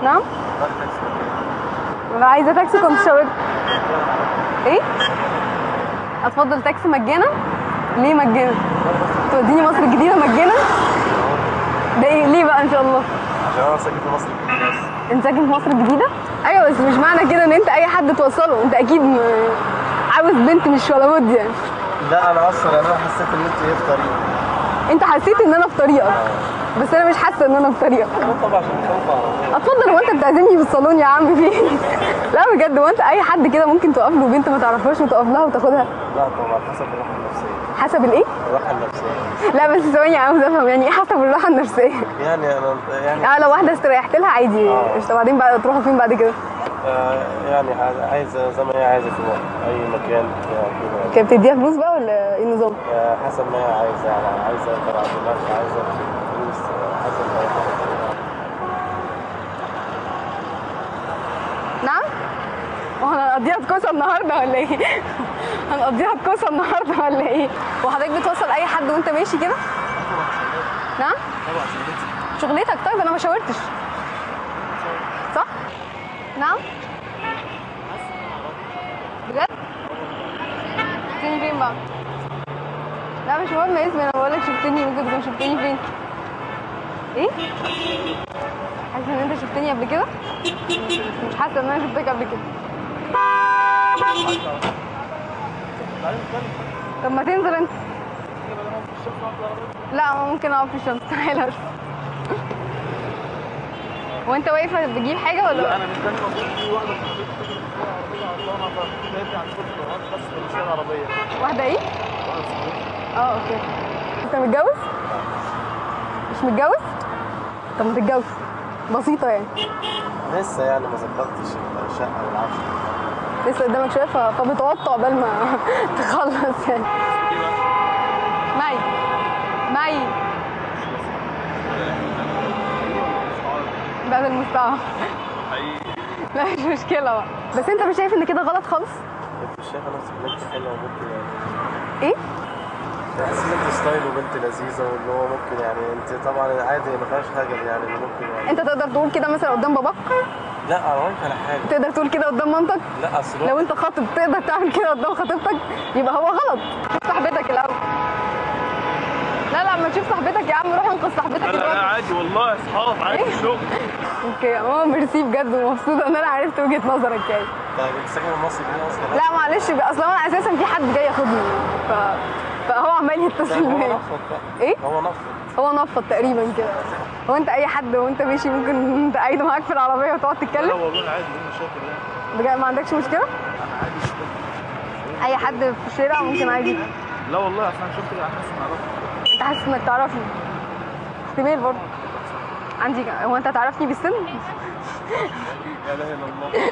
نعم؟ انا عايزه تاكسي كنت شاورت. ايه؟ اتفضل تاكسي مجانا؟ ليه مجانا؟ توديني مصر الجديده مجانا؟ ده ايه ليه بقى ان شاء الله؟ عشان انا ساكن في مصر الجديده. بس انت ساكن في مصر الجديده؟ ايوه بس مش معنى كده ان انت اي حد توصله، انت اكيد عاوز بنت مش ولا بد يعني. لا انا اصلا انا حسيت ان انت ايه في طريقي. انت حسيت ان انا في طريقك بس انا مش حاسه ان انا في طريقك. طبعا عشان خوف عربيه. اتفضل. هو انت بتعزمني في الصالون يا عم في لا بجد، هو انت اي حد كده ممكن تقف له بنت ما تعرفهاش وتقف لها وتاخدها؟ لا طبعا حسب الراحه النفسيه. حسب الايه؟ الراحه النفسيه. لا بس ثواني عاوز افهم يعني ايه حسب الراحه النفسيه؟ يعني انا يعني لو واحده استريحت لها عادي قشطه، بعدين بقى تروحوا فين بعد كده؟ يعني عايزه زي ما هي عايزه في اي مكان كده. كانت بتديها فلوس بقى ولا ايه النظام؟ حسب ما هي عايزه، يعني عايزه تبع دماغها، عايزه فلوس، حسب ما هي عايزه. نعم؟ هنقضيها بكوسه النهارده ولا ايه؟ هنقضيها بكوسه النهارده ولا ايه؟ وحضرتك بتوصل اي حد وانت ماشي كده؟ نعم؟ طبعا شغلتك. طيب انا ما شاورتش صح؟ نعم؟ بجد؟ شفتني فين بقى؟ لا مش مهم اسمي، انا بقولك شفتني، ممكن تكون شفتني فين؟ ايه؟ حاسه ان انت شفتني قبل كده؟ مش حاسه ان انا شفتك قبل كده. طب ما تنزل انت. لا ممكن اقف في الشمس. تعالى بس. وانت واقف بتجيب حاجه ولا؟ لا انا مستني في واحده صاحبتي عطلانه فبتدي على كل الوقت بس مش العربيه. واحده ايه؟ واحده صاحبتي. اوكي. انت متجوز؟ مش متجوز؟ طب ما تتجوز، بسيطه يعني. لسه يعني ما ظبطتش الشقه والعفش. لسه قدامك شويه فبتوطى قبل ما تخلص يعني. معي بعد المستوى. لا مش مشكله بقى، بس انت مش شايف ان كده غلط خالص؟ انت مش شايفه نفسك بنت حلوه وممكن يعني ايه؟ تحس ان انت ستايل وبنت لذيذه، واللي هو ممكن يعني انت طبعا عادي ما فيهاش حاجه يعني ممكن يعني. انت تقدر تقول كده مثلا قدام باباك؟ لا انا ما على حاجه. تقدر تقول كده قدام مامتك؟ لا اصل لو انت خاطب تقدر تعمل كده قدام خطيبتك؟ يبقى هو غلط. شوف صاحبتك الاول. لا ما تشوف صاحبتك يا عم، روح انقذ صاحبتك دلوقتي. لا عادي والله اصحاب عادي شغل. اوكي يا ماما ميرسي بجد، ومبسوطه ان انا عرفت وجهه نظرك يعني. طيب انت ساكن في مصر دي اصلا؟ لا معلش بقى، اصل انا اساسا في حد جاي ياخدني فهو عمال يتصل بيا. هو نفض بقى. ايه؟ هو نفض تقريبا كده. هو انت اي حد وانت ماشي ممكن تقعده معاك في العربيه وتقعد تتكلم؟ لا والله عادي، ايه المشاكل يعني؟ بجد ما عندكش مشكله؟ انا عادي. اي حد في الشارع ممكن عادي؟ لا والله اصل انا شفت حاسس اني اعرفك. انت حاسس انك تعرفني؟ احتمال برضه. عندي هو انت تعرفني بالسن؟ لا اله الا الله.